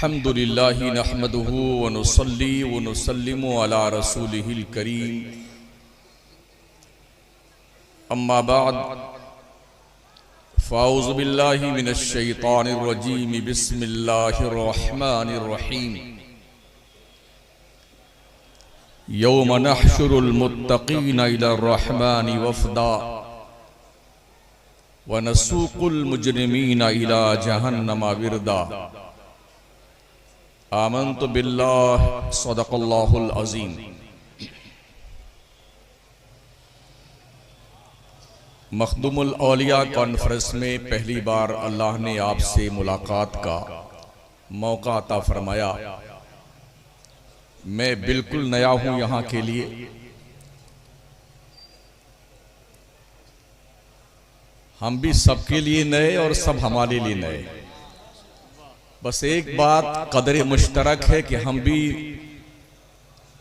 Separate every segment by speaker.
Speaker 1: अल्हम्दुलिल्लाहि नहमदुहु व नुसल्ली व नुसल्लिमु अला रसूलिहिल करीम। अम्मा बाद फ़ाऊज़ु बिल्लाहि मिनश शैतानिर रजीम। बिस्मिल्लाहिर रहमानिर रहीम। यौम नहशुरुल मुत्तक़ीना इलर रहमानि वफ़दा व नसूकुल मुजरिमीना इला जहन्नम विरदा। आमन्तु बिल्लाह सदक़ल्लाहुल अज़ीम। मखदूमुल औलिया कॉन्फ्रेंस में पहली बार अल्लाह ने आपसे मुलाकात का मौका अता फरमाया। मैं बिल्कुल नया हूं यहाँ के लिए। हम भी सबके लिए नए और सब हमारे लिए नए। बस एक बात कदर मुश्तरक है कि हम भी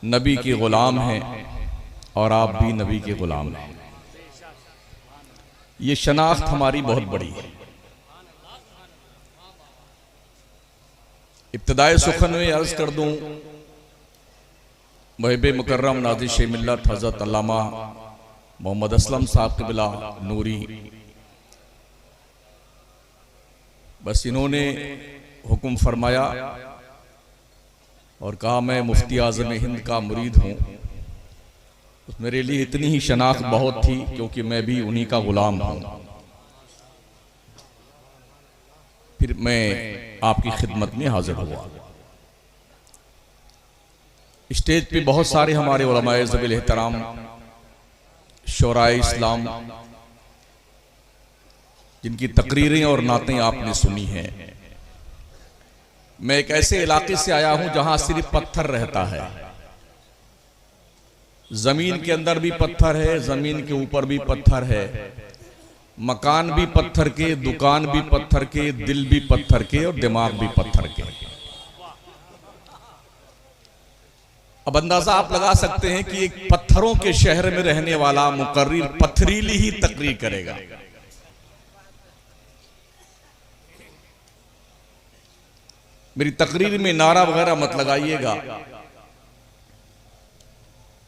Speaker 1: नबी के गुलाम हैं और आप भी नबी के गुलाम हैं। ये शनाख्त हमारी बहुत बड़ी है। इब्तिदाए सुखन में अर्ज कर दूं, मुहिब मुकर्रम नाज़िश मिल्लत हज़रत अल्लामा मोहम्मद असलम साहब क़िबला नूरी, बस इन्होंने हुक्म फरमाया और कहा मैं मुफ्ती आज़म हिंद का मुरीद हूँ। मेरे लिए इतनी ही शनाख्त बहुत थी क्योंकि मैं भी उन्हीं का गुलाम हूँ। फिर मैं आपकी खिदमत में हाजिर हुआ। स्टेज पे बहुत सारे हमारे उलमाए ज़बील एहतराम शोराए इस्लाम, जिनकी तकरीरें और नातें आपने सुनी हैं। मैं एक ऐसे इलाके से आया हूं जहां सिर्फ पत्थर रहता है। जमीन के अंदर भी पत्थर है, जमीन के ऊपर भी पत्थर है, मकान भी पत्थर के, दुकान भी पत्थर के, दिल भी पत्थर के और दिमाग भी पत्थर के। अब अंदाजा आप लगा सकते हैं कि एक पत्थरों के शहर में रहने वाला मुकर्रिर पथरीली ही तकरीर करेगा। मेरी तकरीर में नारा वगैरह मत लगाइएगा।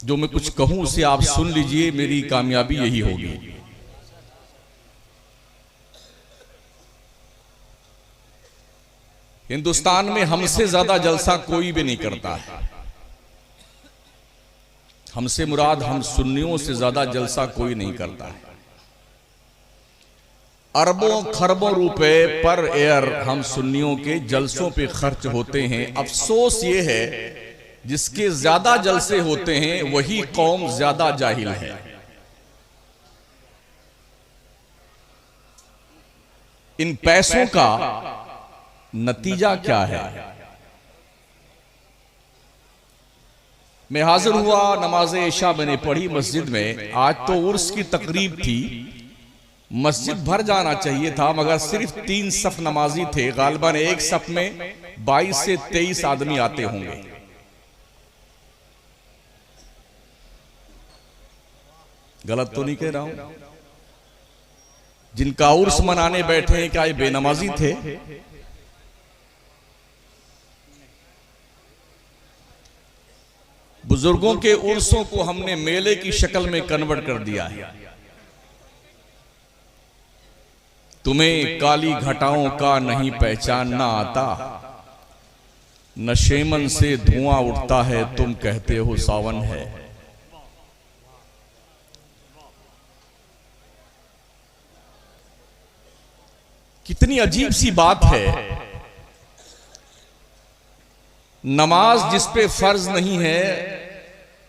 Speaker 1: जो मैं कुछ कहूं उसे आप सुन लीजिए, मेरी कामयाबी यही होगी। हिंदुस्तान में हमसे ज्यादा जलसा कोई भी नहीं करता है। हमसे मुराद हम सुन्नियों से ज्यादा जलसा कोई नहीं करता है। अरबों खरबों रुपए पर एयर हम सुन्नियों के जलसों पे खर्च होते हैं। अफसोस ये है जिसके ज्यादा जलसे होते हैं वही कौम ज्यादा जाहिल है। इन पैसों का नतीजा क्या है? मैं हाजिर हुआ, नमाज इशा मैंने पढ़ी मस्जिद में। आज तो उर्स की तकरीब थी, मस्जिद भर जाना चाहिए था, मगर सिर्फ 3 सफ नमाजी थे। गालिबन एक सफ में 22 से 23 आदमी आते होंगे। गलत तो नहीं कह रहा हूं? जिनका उर्स मनाने बैठे हैं क्या ये बेनमाजी थे? बुजुर्गों के उर्सों को हमने मेले की शक्ल में कन्वर्ट कर दिया है। तुम्हें काली घटाओं का नहीं पहचानना आता, नशेमन से धुआं उठता है तुम कहते हो सावन है। कितनी अजीब सी बात है। नमाज जिस पे फर्ज नहीं है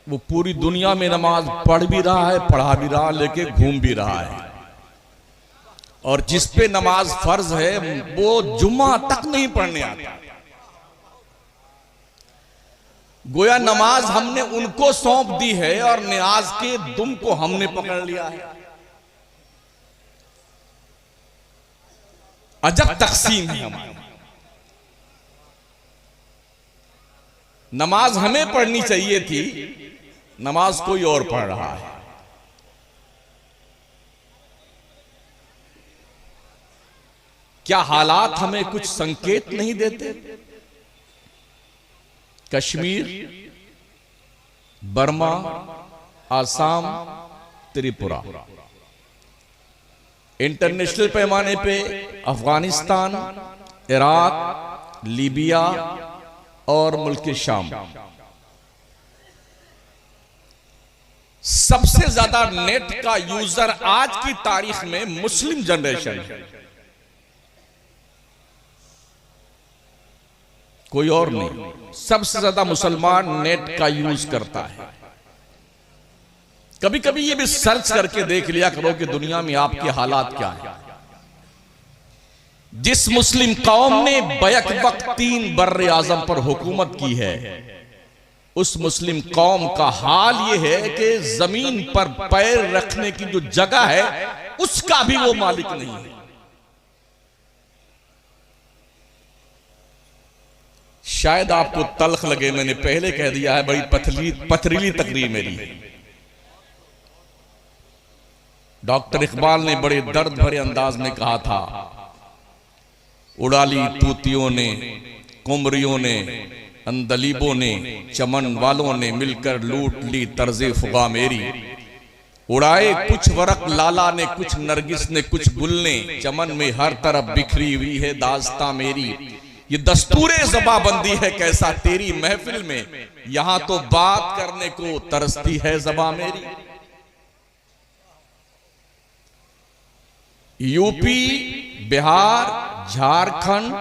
Speaker 1: वो पूरी दुनिया में नमाज पढ़ भी रहा है, पढ़ा भी रहा, लेके घूम भी रहा है। और जिस पे नमाज फर्ज है वो जुम्मा तक नहीं पढ़ने आता। गोया नमाज हमने उनको सौंप दी है और नियाज के दुम को हमने पकड़ लिया है। अजब तकसीम है हमारी। नमाज हमें पढ़नी चाहिए थी, नमाज कोई और पढ़ रहा है। क्या हालात हमें कुछ संकेत नहीं देते? कश्मीर, बर्मा, आसाम, त्रिपुरा। इंटरनेशनल पैमाने पे अफगानिस्तान, इराक, लीबिया और मुल्क शाम। सबसे ज्यादा नेट का यूजर आज की तारीख में मुस्लिम जनरेशन है, कोई और नहीं। सबसे ज्यादा मुसलमान नेट का यूज करता है। कभी कभी ये भी सर्च करके देख लिया करो कि दुनिया में आपके हालात क्या है। जिस मुस्लिम कौम ने बैक वक्त 3 बर्रे आजम पर हुकूमत की है, उस मुस्लिम कौम का हाल यह है कि जमीन पर पैर रखने की जो जगह है उसका भी वो मालिक नहीं है। शायद आपको तल्ख लगे, मैंने पहले कह दिया है, बड़ी पथरीली तकरीर मेरी। डॉक्टर इकबाल ने बड़े दर्द भरे अंदाज में कहा था, उड़ाली तूतियों ने, कुमरियों ने, अंदलीबों ने, चमन वालों ने मिलकर लूट ली तर्जे फुगा मेरी। उड़ाए कुछ वरक लाला ने, कुछ नरगिस ने, कुछ गुल ने, चमन में हर तरफ बिखरी हुई है दास्तां मेरी। ये दस्तूरे ज़बाबंदी है कैसा तेरी महफिल में, यहां तो बात करने को तरसती है ज़बां मेरी। यूपी, बिहार, झारखंड,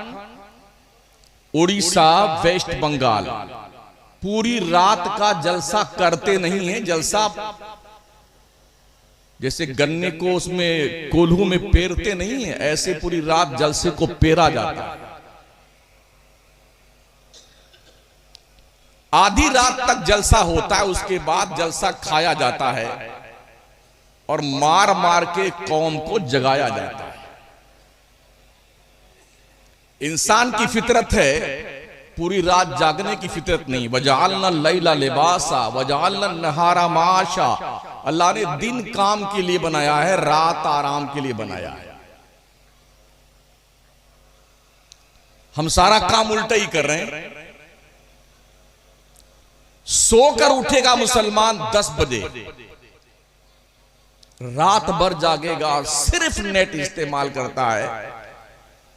Speaker 1: उड़ीसा, वेस्ट बंगाल पूरी रात का जलसा करते नहीं है। जलसा जैसे गन्ने को उसमें कोल्हू में पेरते नहीं है, ऐसे पूरी रात जलसे को पेरा जाता है। आधी रात तक जलसा होता है, उसके बाद जलसा खाया जाता है और मार मार के कौम को जगाया जाता है। इंसान की फितरत है पूरी रात जागने की फितरत नहीं। वजालना लैला लिबासा वजालना नहारा माशा। अल्लाह ने दिन काम के लिए बनाया है, रात आराम के लिए बनाया है। हम सारा काम उल्टा ही कर रहे हैं। सोकर उठेगा मुसलमान 10 बजे, रात भर जागेगा, सिर्फ नेट इस्तेमाल करता है।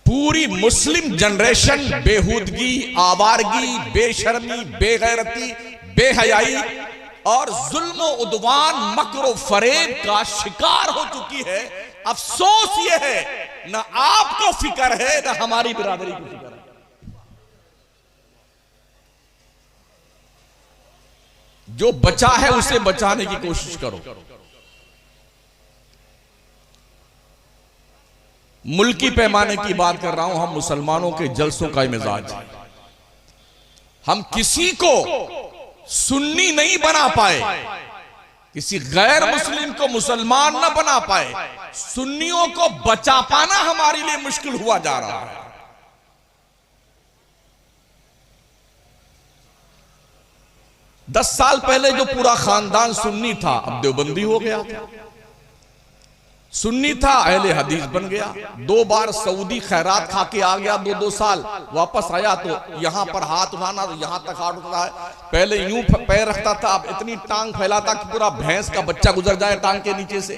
Speaker 1: पूरी मुस्लिम जनरेशन बेहूदगी, आवारगी, बेशर्मी, बेगैरती, बेहयाई और जुल्म उद्वान, मक्र फरेब का शिकार हो चुकी है। अफसोस यह है ना आपको फिक्र है ना हमारी बिरादरी को फिक्र है। जो बचा है उसे बचाने की कोशिश करो। मुल्की पैमाने की बात कर रहा हूं। हम मुसलमानों के जलसों का मिजाज है। हम किसी को सुन्नी नहीं बना पाए, किसी गैर मुस्लिम को मुसलमान ना बना पाए। सुन्नियों को बचा पाना हमारे लिए मुश्किल हुआ जा रहा है। दस साल पहले जो पूरा खानदान सुन्नी था, अब देवबंदी हो गया था। सुन्नी था, अहले हदीस बन गया। 2 बार सऊदी खैरात खा के आ गया, 2-2 साल वापस आया तो यहां पर हाथ उठाना, तो यहां तक हाथ उठा है। पहले यूं पैर रखता था, अब इतनी टांग फैलाता कि पूरा भैंस का बच्चा गुजर जाए टांग के नीचे से।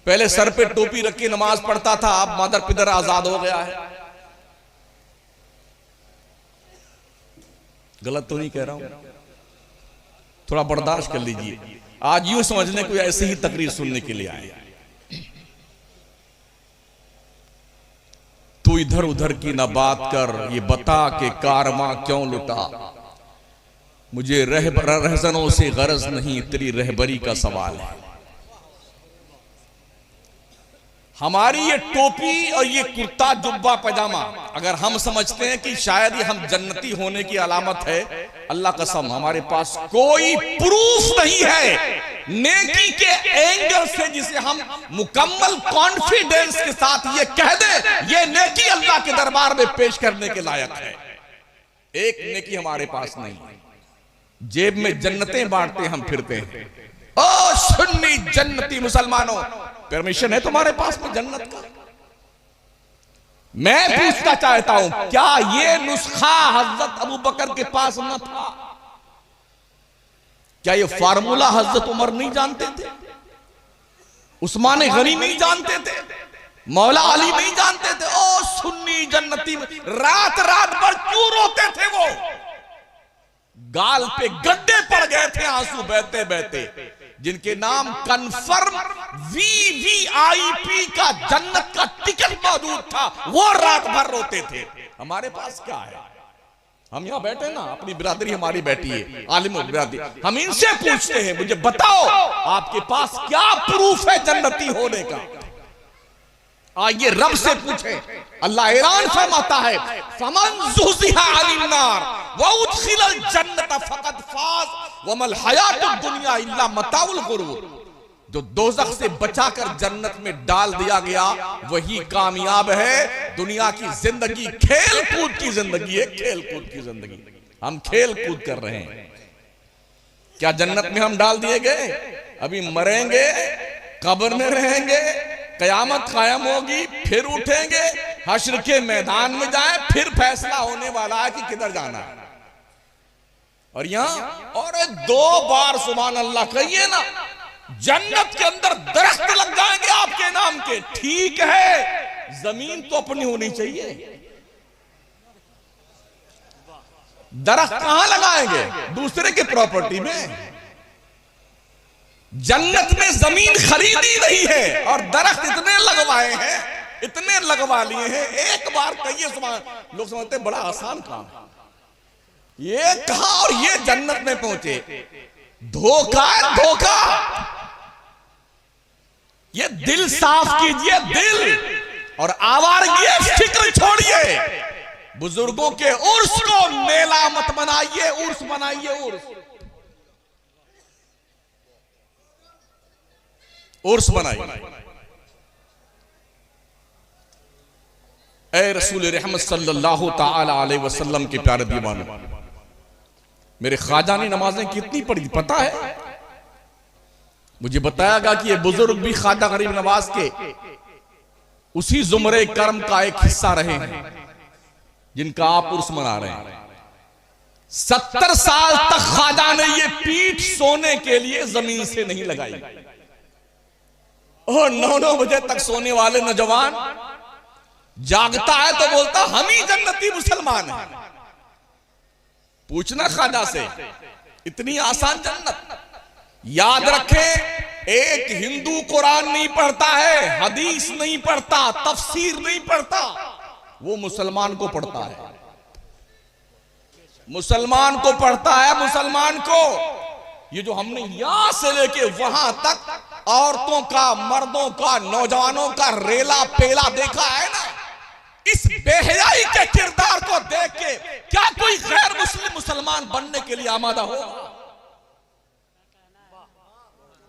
Speaker 1: पहले सर पे टोपी रख के नमाज पढ़ता था, अब मादर पिदर आजाद हो गया है। गलत तो नहीं कह रहा हूं, थोड़ा बर्दाश्त कर लीजिए। आज यूं समझने को ऐसे ही तकरीर सुनने के लिए आए। तू इधर उधर की ना बात कर, ये बता के कारवां क्यों लुटा। मुझे रहजनों से गरज नहीं, तेरी रहबरी का सवाल है। हमारी ये टोपी और ये कुर्ता जुब्बा पैजामा अगर हम समझते हैं कि शायद ये हम जन्नती होने की अलामत है, अल्लाह कसम हमारे पास कोई प्रूफ नहीं है नेकी के एंगल से जिसे हम मुकम्मल कॉन्फिडेंस के साथ ये कह दे ये नेकी अल्लाह के दरबार में पेश करने के लायक है। एक नेकी हमारे पास नहीं है। जेब में जन्नतें बांटते हम फिरते हैं। ओ सुन्नी जन्नती मुसलमानों, परमिशन है तुम्हारे पास में जन्नत का? मैं पूछना चाहता हूं, क्या ये नुस्खा हजरत अबू बकर के पास न था? क्या ये फार्मूला हजरत उमर नहीं जानते थे? उस्मान गनी नहीं जानते थे? मौला अली नहीं जानते थे? ओ सुन्नी जन्नती में रात रात भर क्यों रोते थे वो? गाल पे गड्ढे पड़ गए थे आंसू बहते बहते, जिनके नाम कन्फर्म VVIP का जन्नत का टिकट मौजूद था, वो रात भर रोते थे। हमारे पास क्या है? हम यहां बैठे ना, अपनी बिरादरी हमारी बैठी है, आलिम बिरादरी, हम इनसे पूछते हैं, मुझे बताओ आपके पास क्या प्रूफ है जन्नती होने का? आइए रब से पूछे। अल्लाह ऐलान फरमाता है, फमन ज़ुहज़िहा अनिन नार व उदखिलल जन्नत फक़द फाज़ वमल हयातुद दुनिया इल्ला मताउल गुरूर। जो दोज़ख से बचाकर जन्नत में डाल दिया गया वही कामयाब है। दुनिया की जिंदगी खेल कूद की जिंदगी है, खेल कूद की जिंदगी। हम खेल कूद कर रहे हैं। क्या जन्नत में हम डाल दिए गए? अभी मरेंगे, कब्र में रहेंगे, कयामत कायम होगी, फिर उठेंगे, हश्र के मैदान में जाए, फिर फैसला होने वाला है कि किधर जाना है। और यहां और 2 बार सुभान अल्लाह कहिए ना, जन्नत के अंदर दरख्त लग जाएंगे आपके नाम के। ठीक है, जमीन तो अपनी होनी चाहिए। दरख्त कहां लगाएंगे? दूसरे के प्रॉपर्टी में। जन्नत में जमीन खरीदी नहीं है और दरख्त इतने लगवाए हैं, इतने लगवा लिए हैं। एक बार कहिए सुभान, लोग समझते बड़ा आसान काम, ये कहा और ये जन्नत में पहुंचे। धोखा है, धोखा। ये दिल साफ कीजिए, दिल, और आवारगी फिक्र छोड़िए। बुजुर्गों के उर्स को मेला मत बनाइए, उर्स बनाइए, उर्स बनाइए। ऐ रसूल रहमत सल्लल्लाहु ताला अलैहि वसल्लम के प्यारे दीवानों, मेरे ख्वाजा ने नमाजें कितनी पढ़ी पता है? मुझे बताया गया कि ये बुजुर्ग भी ख्वाजा गरीब नवाज के उसी जुमरे कर्म का एक हिस्सा रहे हैं जिनका आप उर्स मना रहे हैं। 70 साल तक ख्वाजा ने ये पीठ सोने के लिए जमीन से नहीं लगाई। और 9-9 बजे तक सोने वाले नौजवान जागता है तो बोलता हम ही जन्नती मुसलमान हैं। पूछना ख्वाजा से, इतनी आसान जन्नत? याद रखें, एक हिंदू कुरान नहीं पढ़ता है, हदीस नहीं पढ़ता, तफसीर नहीं पढ़ता, वो मुसलमान को पढ़ता है। मुसलमान को पढ़ता है, मुसलमान को। ये जो हमने यहां से लेके वहां तक औरतों का, मर्दों का, नौजवानों का रेला पेला देखा है ना, इस बेहयाई के किरदार को देख के क्या कोई गैर मुस्लिम मुसलमान बनने के लिए आमादा हो?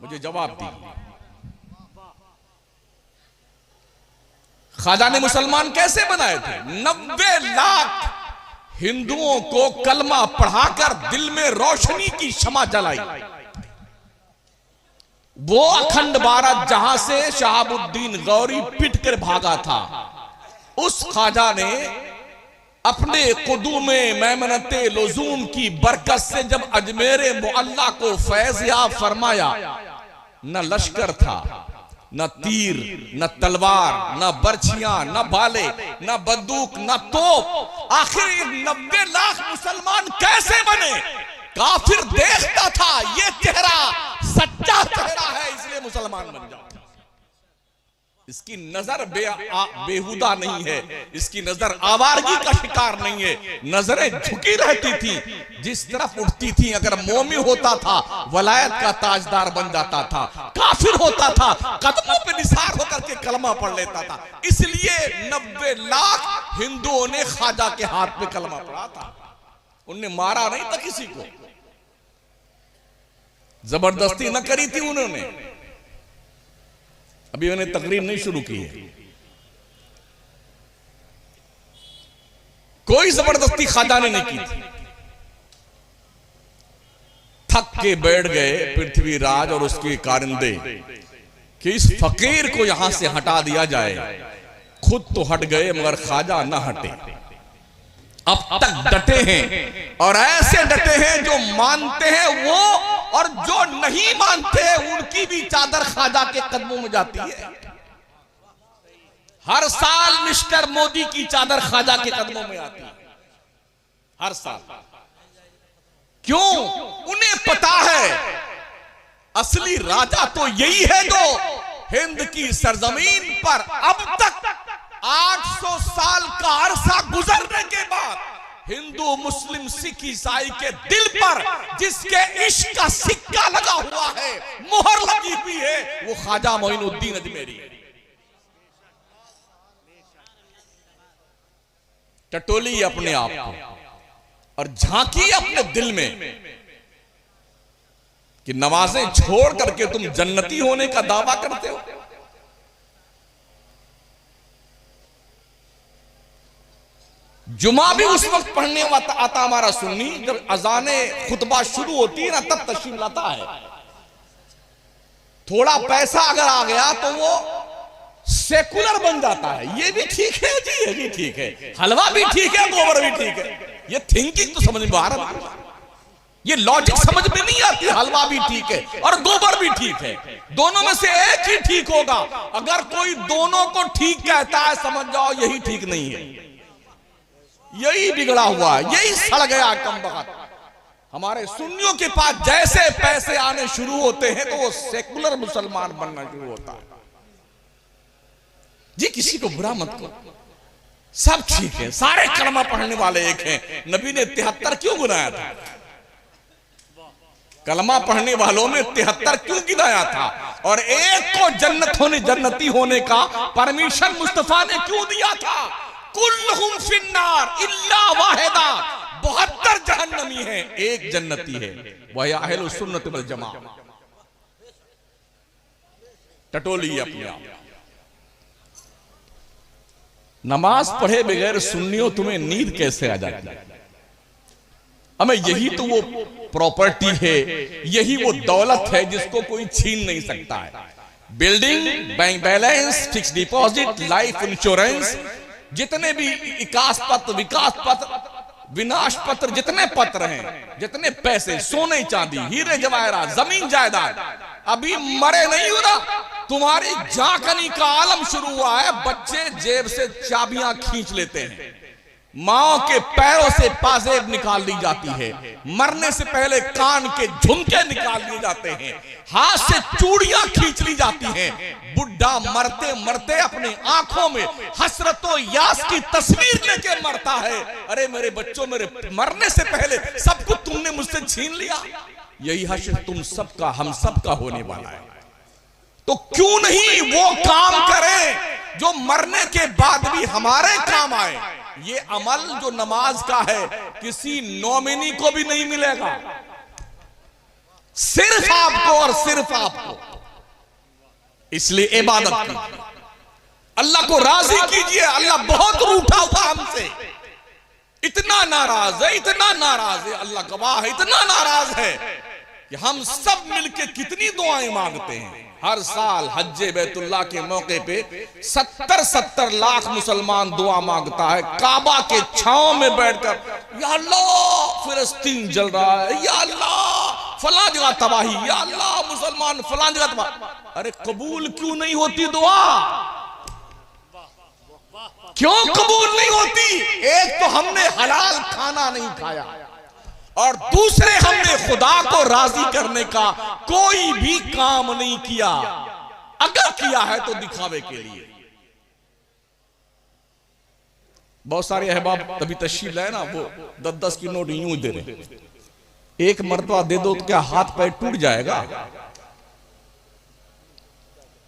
Speaker 1: मुझे जवाब दी। ख्वाजा ने मुसलमान कैसे बनाए थे? 90 लाख हिंदुओं को कलमा पढ़ाकर दिल में रोशनी की शमा जलाई। वो अखंड भारत जहां से शहाबुद्दीन गौरी पिट कर भागा था, उस ख्वाजा ने अपने कुदूमे मैमनते लुजूम की बरकत से जब अजमेरे मुअल्ला को फैज याब फरमाया, न लश्कर था, न तीर, न तलवार, न बर्छियां, न भाले, न बंदूक, न तोप। आखिर 90 लाख मुसलमान कैसे बने? काफिर देखता था ये चेहरा सच्चा चेहरा है, इसलिए मुसलमान बन जाओ। इसकी नजर बेहुदा नहीं है, इसकी नजर आवारगी का शिकार नहीं है। नजरें झुकी रहती थी, जिस तरफ उठती थी अगर मोमी होता था वलायत का ताजदार बन जाता था, काफिर होता था कदमों पे निसार होकर के कलमा पढ़ लेता था। इसलिए 90 लाख हिंदुओं ने ख्वाजा के हाथ में कलमा पढ़ा था। उनने मारा नहीं था किसी को, जबरदस्ती न करी थी उन्होंने। अभी मैंने तकरीर नहीं शुरू की है, कोई जबरदस्ती ख्वाजा ने नहीं की थी। थक के बैठ गए पृथ्वीराज और उसके कारिंदे कि इस फकीर को यहां से हटा दिया जाए, खुद तो हट गए मगर ख्वाजा ना हटे, अब तक डटे हैं और ऐसे डटे हैं जो मानते हैं वो और जो नहीं मानते उनकी भी चादर ख्वाजा के कदमों में जाती है। हर साल मिस्टर मोदी की चादर ख्वाजा के कदमों में आती है, हर साल। क्यों? उन्हें पता है असली राजा तो यही है जो हिंद की सरजमीन पर अब तक 800 साल का अरसा गुजरने के बाद हिंदू मुस्लिम सिख ईसाई के दिल पर जिसके इश्क का सिक्का लगा हुआ है, मोहर लगी हुई है, वो ख्वाजा मोइनुद्दीन अजमेरी है। टटोली अपने आप को और झांकी अपने दिल में कि नमाजें छोड़ करके तुम जन्नती होने का दावा करते हो। जुमा भी उस वक्त पढ़ने आता हमारा सुन्नी जब अजाने खुतबा शुरू होती है ना, तब तशरीफ लाता है। थोड़ा पैसा अगर आ गया तो वो सेकुलर बन जाता है। ये भी ठीक है जी, ये भी ठीक है, हलवा भी ठीक है, गोबर भी ठीक है। ये थिंकिंग तो समझ में आ रहा है, ये लॉजिक समझ में नहीं आती। हलवा भी ठीक है और गोबर भी ठीक है, दोनों में से एक ही ठीक होगा। अगर कोई दोनों को ठीक कहता है, समझ जाओ यही ठीक नहीं है, यही बिगड़ा हुआ है, यही सड़ गया कमबख्त। हमारे सुन्नियों के पास जैसे पैसे आने शुरू होते हैं तो वो सेकुलर मुसलमान बनना शुरू होता है। जी किसी को बुरा मत करो, सब ठीक है, सारे कलमा पढ़ने वाले एक हैं। नबी ने 73 क्यों गिनाया था? कलमा पढ़ने वालों में 73 क्यों गिनाया था? और एक को जन्नती होने का परमिशन मुस्तफा ने क्यों दिया था? कुल्लुहुम फिन्नार इल्ला वाहिदा, 72 जहन्नमी हैं, एक जन्नती है, वह अहलुस सुन्नत वल जमा। टटोली अपने आप। नमाज पढ़े बगैर सुन्नियों तुम्हें नींद कैसे आ जाती है? हमें यही तो वो प्रॉपर्टी है, यही वो दौलत है जिसको कोई छीन नहीं सकता है। Building, bank balance, fix deposit, life insurance, जितने भी विकास पत्र, विनाश पत्र, जितने पत्र हैं, जितने पैसे, सोने चांदी, हीरे जवाहरात, जमीन जायदाद, अभी मरे नहीं हो ना, तुम्हारी झांकनी का आलम शुरू हुआ है। बच्चे जेब से चाबियां खींच लेते हैं, माओ के पैरों से पाजेब निकाल ली जाती है, मरने से पहले कान के झुमके निकाल लिए जाते हैं, हाथ से चूड़ियां खींच ली जाती हैं। बुढ़ा मरते मरते अपने आंखों में हसरतो यास की तस्वीर लेके मरता है। अरे मेरे बच्चों, मेरे मरने से पहले सब कुछ तुमने मुझसे छीन लिया। यही हश्र तुम सबका, हम सबका होने वाला है। तो क्यों नहीं वो काम करें जो मरने के बाद भी हमारे काम आए? ये अमल जो नमाज का है किसी नॉमिनी को भी नहीं मिलेगा, सिर्फ आपको और सिर्फ आपको। इसलिए इबादत कीजिए, अल्लाह को राजी कीजिए। अल्लाह बहुत रूठा हुआ हमसे, इतना नाराज है, इतना नाराज है, अल्लाह गवाह है, इतना नाराज है कि हम सब मिलके कितनी दुआएं मांगते हैं। हर साल हज्जे बैतुल्लाह के मौके पे 70 लाख मुसलमान दुआ मांगता है, काबा के छांव में बैठकर, या अल्लाह फिलिस्तीन जल रहा है, या अल्लाह फलां जगह तबाही, या अल्लाह मुसलमान फलां जगह तबाही। अरे कबूल क्यों नहीं होती दुआ? क्यों कबूल नहीं होती? एक तो हमने हलाल खाना नहीं खाया और दूसरे हमने खुदा को राजी करने का कोई भी काम नहीं किया। अगर किया है तो दिखावे के लिए। बहुत सारे अहबाब तभी तशरीफ लाए ना, वो 10-10 की नोट यूं दे रहे, एक मर्तबा दे दो तो क्या हाथ पैर टूट जाएगा?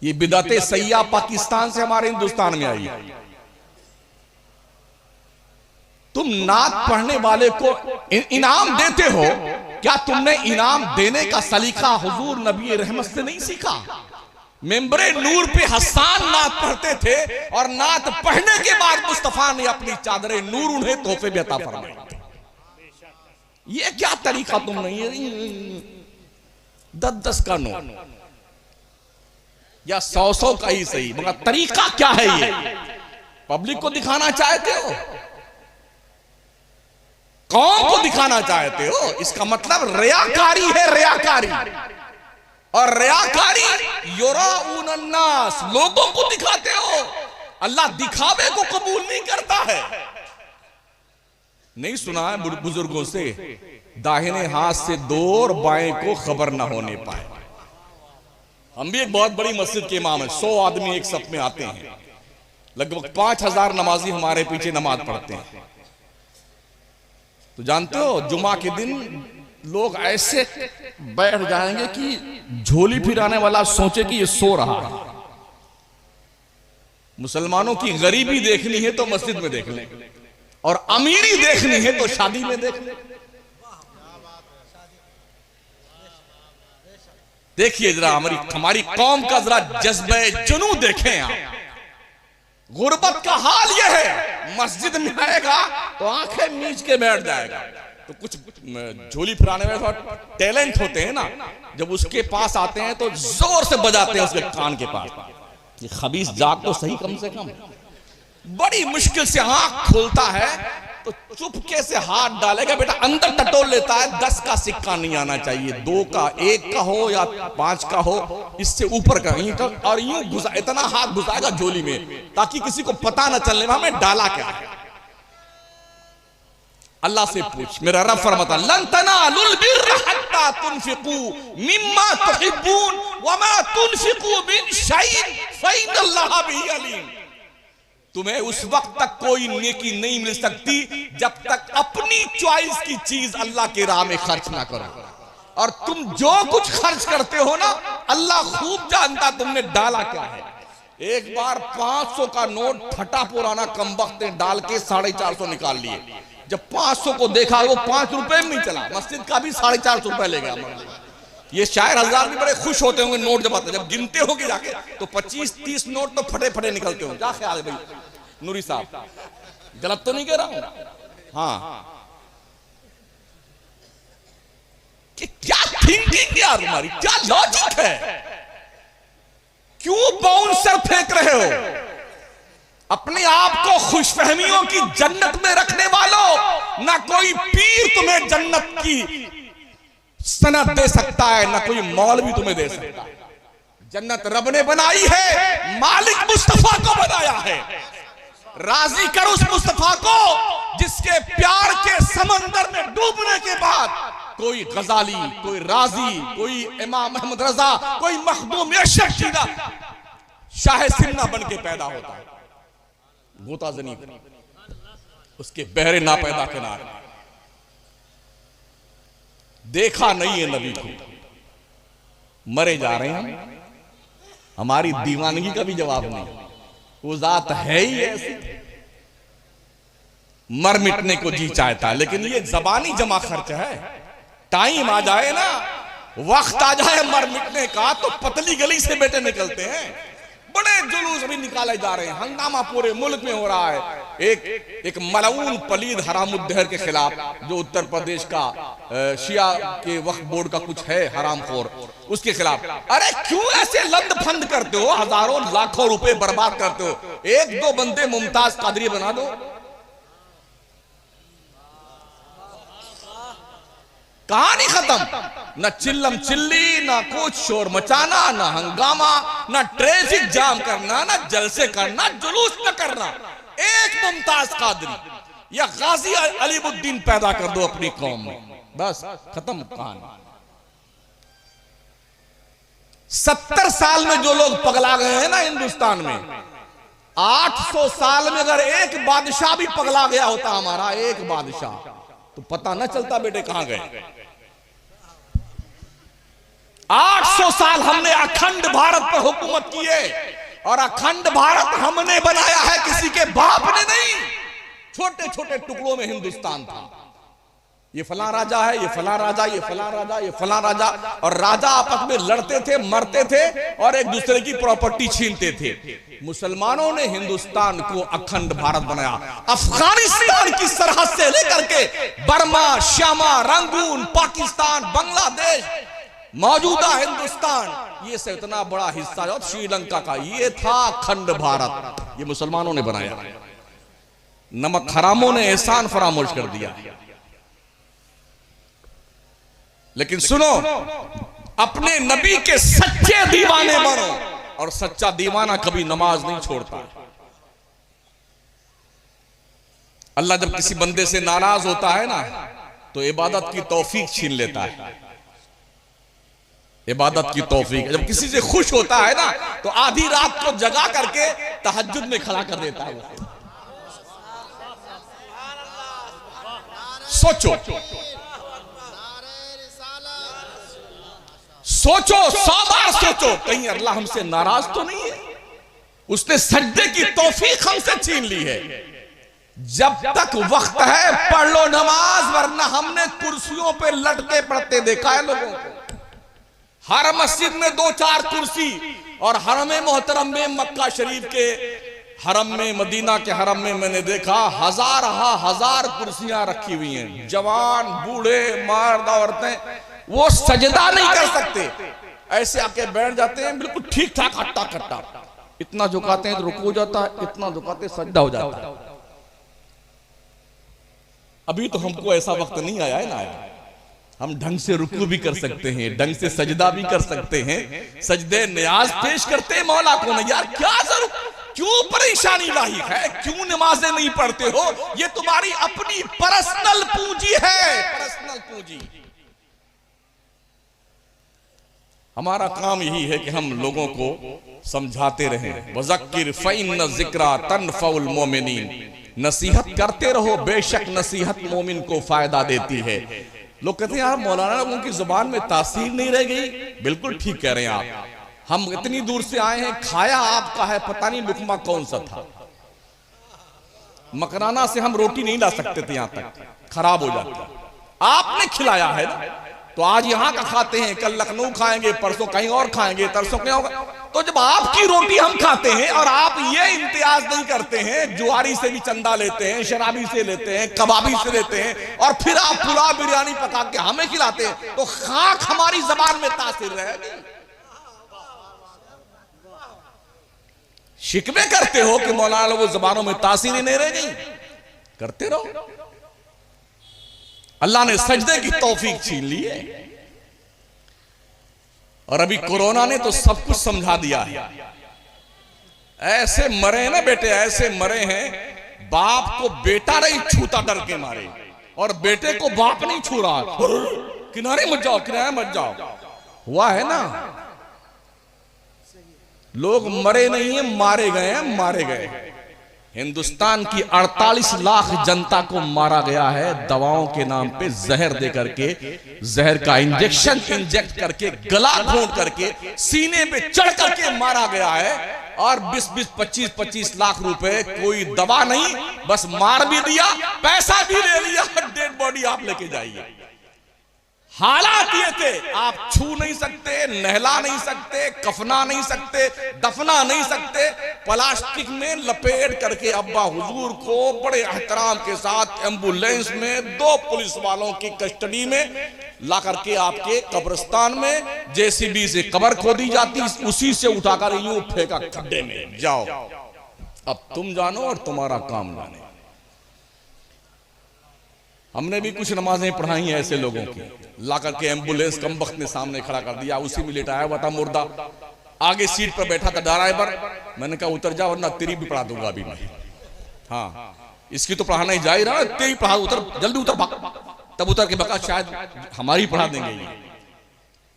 Speaker 1: ये बिदअते सैया पाकिस्तान से हमारे हिंदुस्तान में आई है। तुम नात पढ़ने वाले को इनाम देते हो, क्या तुमने इनाम देने का सलीका हुजूर नबी रहमत से नहीं सीखा? मेंबरे नूर पे हसन नात पढ़ते थे और नात पढ़ने के बाद मुस्तफा ने अपनी चादरें नूर उन्हें तोहफे में अता फरमाए। ये क्या तरीका तुम नहीं है? 10-10 का नोट या 100-100 का ही सही, मगर तरीका क्या है ये? पब्लिक को दिखाना चाहते हो, कौन को दिखाना चाहते हो? इसका मतलब रियाकारी है, रियाकारी। और रियाकारी युराऊन अन्नास, लोगों को दिखाते हो। अल्लाह दिखावे को कबूल नहीं करता है। नहीं सुना है बुजुर्गों से, दाहिने हाथ से दो और बाएं को खबर ना होने पाए। हम भी एक बहुत बड़ी मस्जिद के इमाम है, 100 आदमी एक सफ में आते हैं, लगभग 5000 नमाजी हमारे पीछे नमाज पढ़ते हैं। तो जानते हो जुमा के दिन लोग ऐसे बैठ जाएंगे कि झोली फिराने वाला सोचे कि ये सो रहा है। मुसलमानों की गरीबी देखनी है तो मस्जिद में देख लें, और अमीरी देखनी है तो शादी में देख लें। देखिए जरा हमारी कौम का जरा जज्बे जुनू देखें आप। गुर्बत का हाल यह है, मस्जिद में आएगा तो आंखें मीच के बैठ जाएगा। तो कुछ झोली फिराने में थोड़ा टैलेंट होते हैं ना, जब उसके पास आते हैं तो जोर से बजाते हैं उसके कान के पास, ये खबीस जाग तो सही कम से कम। बड़ी मुश्किल से आंख खोलता है तो चुपके से हाथ डालेगा, बेटा अंदर टटोल लेता है। 10 का सिक्का नहीं आना चाहिए, 2 का, 1 का हो या 5 का हो, इससे ऊपर का नहीं। और यूं घुसा, इतना हाथ घुसाएगा झोली में ताकि किसी को पता न चलने में हमें डाला क्या है। अल्लाह से पूछ, मेरा रब फरमाता लन तनालुल बिर्र हत्ता तुनफिकू मिम्मा तुहिब्बून वमा तुनफिकू मिन शैइन फइन्नल्लाहा बिही अलीम। तुम्हें उस वक्त तक कोई नेकी नहीं मिल सकती जब तक अपनी चॉइस की चीज अल्लाह के राह में खर्च ना करो। और तुम जो कुछ खर्च करते हो ना, अल्लाह खूब जानता तुमने डाला क्या है। एक बार 500 का नोट फटा पुराना कमबख्त ने डाल के 450 निकाल लिए। जब 500 को देखा वो 5 रुपए में नहीं चला, मस्जिद का भी 450 रुपए ले गया। ये शायर हजार भी बड़े खुश होते होंगे नोट जब आते, जब गिनते होंगे जाके तो 25-30 नोट तो फटे फटे निकलते होंगे। क्या ख्याल है भाई नूरी साहब, गलत तो नहीं कह रहा हूं? हाँ, कि क्या थिंकिंग यार तुम्हारी, क्या लॉजिक है? क्यों बाउंसर फेंक रहे हो? अपने आप को खुशफहमियों की जन्नत में रखने वालों, ना कोई पीर तुम्हें जन्नत की सनद दे सकता है, ना कोई मौलवी तुम्हें दे सकता है। जन्नत रब ने बनाई है, मालिक मुस्तफा को बनाया है। राजी कर उस मुस्तफा को जिसके प्यार के समंदर में डूबने के बाद कोई गजाली, कोई राजी, कोई इमाम अहमद रजा, कोई मखदूम यशकीना शाह सिन्ना बन के पैदा होता है। गोता जनी उसके बहरे ना पैदा किनारे। देखा नहीं है नबी को, मरे जा रहे हैं, हमारी दीवानगी का भी जवाब नहीं। वो जात है ही ऐसी, मर मिटने को जी चाहता है। लेकिन ये जबानी जमा खर्च है। टाइम आ जाए ना, वक्त आ जाए मर मिटने का, तो पतली गली से बेटे निकलते हैं। बड़े जुलूस भी निकाले जा रहे हैं, हंगामा पूरे मुल्क में हो रहा है। एक मलऊन पलीद हरामुद्दहर के खिलाफ, जो उत्तर प्रदेश का शिया के वक्फ बोर्ड का कुछ है हरामखोर, उसके खिलाफ। अरे क्यों ऐसे लंद फंद करते हो, हजारों लाखों रुपए बर्बाद करते हो? 1-2 बंदे मुमताज कादरी बना दो। कहानी खत्म। न चिल्लम चिल्ली, ना कुछ शोर मचाना, ना हंगामा, ना ट्रैफिक जाम करना, ना जलसे करना, जुलूस न करना। एक मुमताज कादरी या गाजी अलीमुद्दीन पैदा कर दो अपनी कौम में, बस खत्म कहानी। 70 साल में जो लोग पगला गए हैं ना हिंदुस्तान में, 800 साल में अगर एक बादशाह भी पगला गया होता, हमारा एक बादशाह, तो पता न चलता बेटे कहां गए। 800 साल हमने अखंड भारत पर हुकूमत की है, और अखंड भारत हमने बनाया है, किसी के बाप ने नहीं। छोटे छोटे टुकड़ों में हिंदुस्तान था। ये फलां राजा है, ये फलां राजा, ये फलां राजा, ये फलां राजा, और राजा आपस में लड़ते थे, मरते थे, और एक दूसरे की प्रॉपर्टी छीनते थे। मुसलमानों ने हिंदुस्तान को अखंड भारत बनाया। अफगानिस्तान की सरहद से लेकर के बर्मा, श्यामा, रंगून, पाकिस्तान, बांग्लादेश, मौजूदा हिंदुस्तान ये से इतना बड़ा हिस्सा और श्रीलंका का ये था अखंड भारत, ये मुसलमानों ने बनाया। नमक हरामों ने एहसान फरामोश कर दिया। लेकिन सुनो, अपने नबी के सच्चे दीवाने बनो, और सच्चा दीवाना कभी नमाज नहीं छोड़ता। अल्लाह जब किसी बंदे से नाराज होता है ना, तो इबादत की तौफीक छीन लेता है। इबादत की तौफीक। जब किसी से खुश होता है ना, तो आधी रात को जगा करके तहज्जुद में खड़ा कर देता है उसे। सोचो सोचो, 100 बार सोचो, कहीं अल्लाह हमसे नाराज तो नहीं है। उसने सजदे की तौफीक हमसे छीन ली है। जब तक वक्त है पढ़ लो नमाज, वरना हमने कुर्सियों पे लटके पड़ते देखा है लोगों को। हर मस्जिद में 2-4 कुर्सी, और हरम मोहतरम में मक्का शरीफ के हरम में, मदीना के हरम में मैंने देखा हजार कुर्सियां रखी हुई हैं। जवान बूढ़े मर्द औरतें वो सजदा नहीं कर सकते, ऐसे आके बैठ जाते हैं बिल्कुल ठीक ठाक हट्टा कट्टा। इतना झुकाते हैं तो रुकू हो जाता है, इतना झुकाते सजदा हो जाता है। अभी तो हमको ऐसा वक्त नहीं आया है ना, हम ढंग से रुकू भी कर सकते हैं, ढंग से सजदा भी कर सकते हैं, सजदे नियाज पेश करते हैं मौला को। नहीं यार, क्या जरूर, क्यों परेशानी लाही है, क्यों नमाजें नहीं पढ़ते हो? ये तुम्हारी अपनी पर्सनल पूंजी है, पर्सनल पूंजी। हमारा काम यही है कि हम लोगों को समझाते रहें। वज़क्किर फ़इन्न ज़िक्रा तनफ़उल मोमिनीन, नसीहत करते रहो, बेशक नसीहत मोमिन को फायदा देती है। लोग कहते हैं यार मौलाना लोगों की जुबान में तासीर नहीं रह गई। बिल्कुल ठीक कह रहे हैं आप। हम इतनी दूर से आए हैं, खाया आपका है, पता नहीं लुकमा कौन सा था। मकराना से हम रोटी नहीं ला सकते थे, यहां तक खराब हो जाती। आपने खिलाया है ना, तो आज यहां का खाते हैं, कल लखनऊ खाएंगे, परसों कहीं और खाएंगे, तरसों कहीं और। तो जब आपकी रोटी हम खाते हैं और आप ये इम्तियाज नहीं करते हैं, जुआरी से भी चंदा लेते हैं, शराबी से लेते हैं, कबाबी से लेते हैं, और फिर आप पुलाव बिरयानी पका के हमें खिलाते हैं, तो खाक हमारी जबान में तासीर रहेगी। शिकवे करते हो कि मौलाना लोगों जबानों में तासीर ही नहीं रह गई। करते रहो, अल्लाह ने सजदे की तौफीक छीन ली है। और अभी कोरोना ने तो सब कुछ समझा दिया है। ऐसे मरे ना बेटे, ऐसे मरे हैं, बाप को बेटा नहीं छूता डर के मारे, और बेटे को बाप नहीं छू रहा, किनारे मत जाओ, किनारे मत जाओ। हुआ है ना, लोग मरे नहीं है, मारे गए हैं, मारे गए हैं। हिंदुस्तान की 48 लाख जनता को मारा गया है दवाओं के नाम पे, जहर दे करके, जहर का इंजेक्शन इंजेक्ट करके, गला घोंट करके, सीने पे चढ़ करके मारा गया है। और 20-20, 25-25 लाख रुपए, कोई दवा नहीं, बस मार भी दिया, पैसा भी ले लिया, डेड बॉडी आप लेके जाइए। हालात ये थे, आप छू नहीं सकते, नहला नहीं सकते, कफना नहीं सकते, दफना नहीं सकते, प्लास्टिक में लपेट करके अब्बा हुजूर को बड़े एहतराम के साथ एम्बुलेंस में 2 पुलिस वालों की कस्टडी में ला करके आपके कब्रिस्तान में जेसीबी से कब्र खोदी जाती, उसी से उठाकर यूं फेंका खड्डे में, जाओ अब तुम जानो और तुम्हारा काम जाने। हमने भी कुछ नमाजें पढ़ाई हैं ऐसे लोगों की, ला करके एम्बुलेंस कम वक्त में सामने खड़ा कर दिया, उसी में लेटाया हुआ था मुर्दा, आगे सीट पर बैठा था ड्राइवर। मैंने कहा उतर जा वरना तेरी भी पढ़ा दूंगा अभी मैं। हाँ, इसकी तो पढ़ाना ही जा ही रहा, तेरी पढ़ा, उतर जल्दी उतर भाग। तब उतर के बका शायद हमारी पढ़ा देंगे।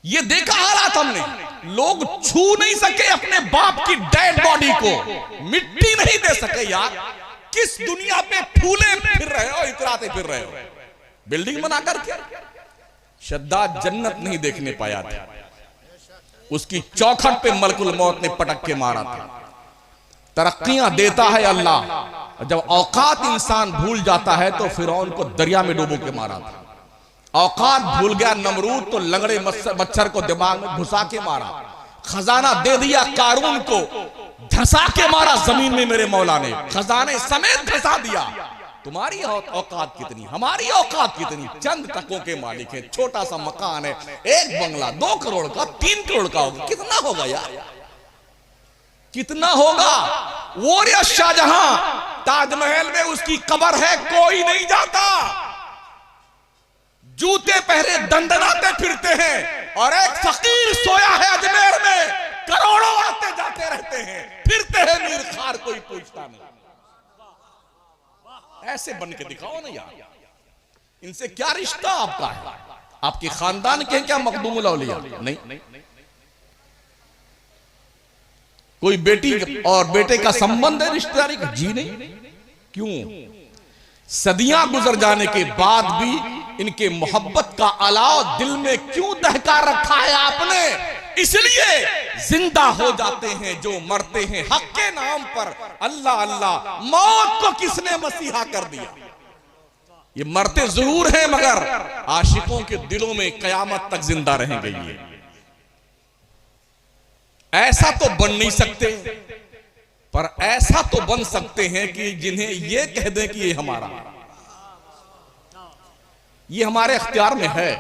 Speaker 1: ये देखा हालात हमने, लोग छू नहीं सके अपने बाप की डेड बॉडी को, मिट्टी नहीं दे सके। यार किस दुनिया पे फूले फिर रहे हो, इतराते फिर रहे हो, बिल्डिंग बना करके। शद्दाद जन्नत नहीं देखने पाया था, उसकी चौखट पे मलकुल मौत ने पटक के मारा था। तरक्कियां देता है अल्लाह, जब औकात इंसान भूल जाता है तो फिरौन को दरिया में डूबो के मारा था। औकात भूल गया नमरूद तो लंगड़े मच्छर को दिमाग में घुसा के मारा। खजाना दे दिया कारून को, धंसा के मारा जमीन में मेरे मौला ने, खजाने समेत धंसा दिया। तुम्हारी औकात कितनी, हमारी औकात कितनी। चंद टकों के मालिक है, छोटा सा मकान है, एक बंगला 2 करोड़ का, 3 करोड़ का होगा। कितना होगा यार, कितना होगा। वो या शाहजहां ताजमहल में उसकी कब्र है, कोई नहीं जाता। जूते पहरे दंडनाते फिरते हैं, और एक फकीर सोया है अजमेर में, करोड़ों आते जाते रहते हैं, फिरते हैं मीर खार, कोई पूछता नहीं। ऐसे बन के दिखाओ ना यार, इनसे क्या रिश्ता आपका है? आपके खानदान के क्या मखदूमुल औलिया? नहीं। कोई बेटी और बेटे का संबंध है रिश्तेदारी का? जी नहीं। क्यों? सदियां गुजर जाने के बाद भी इनके मोहब्बत का अलाव दिल में क्यों दहका रखा है आपने? इसलिए जिंदा हो जाते हैं जो मरते हैं हक के नाम पर। अल्लाह अल्लाह, मौत को किसने मसीहा कर दिया? ये मरते जरूर हैं मगर आशिकों के दिलों में कयामत तक जिंदा रहेंगे। ये ऐसा तो बन नहीं सकते, पर ऐसा तो बन सकते हैं कि जिन्हें ये कह दें कि ये हमारा, ये हमारे इख्तियार में है।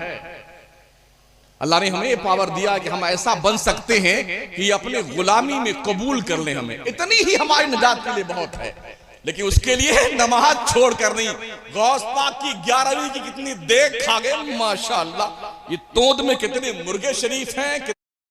Speaker 1: अल्लाह ने हमें ये पावर दिया कि हम ऐसा बन सकते हैं कि अपने गुलामी में कबूल कर लें हमें। इतनी ही हमारी निजात के लिए बहुत है। लेकिन उसके लिए नमाज छोड़ कर नहीं। गौस पाक की 11वीं की कितनी देख खा गए माशाअल्लाह। ये तोंद में कितने मुर्गे शरीफ हैं।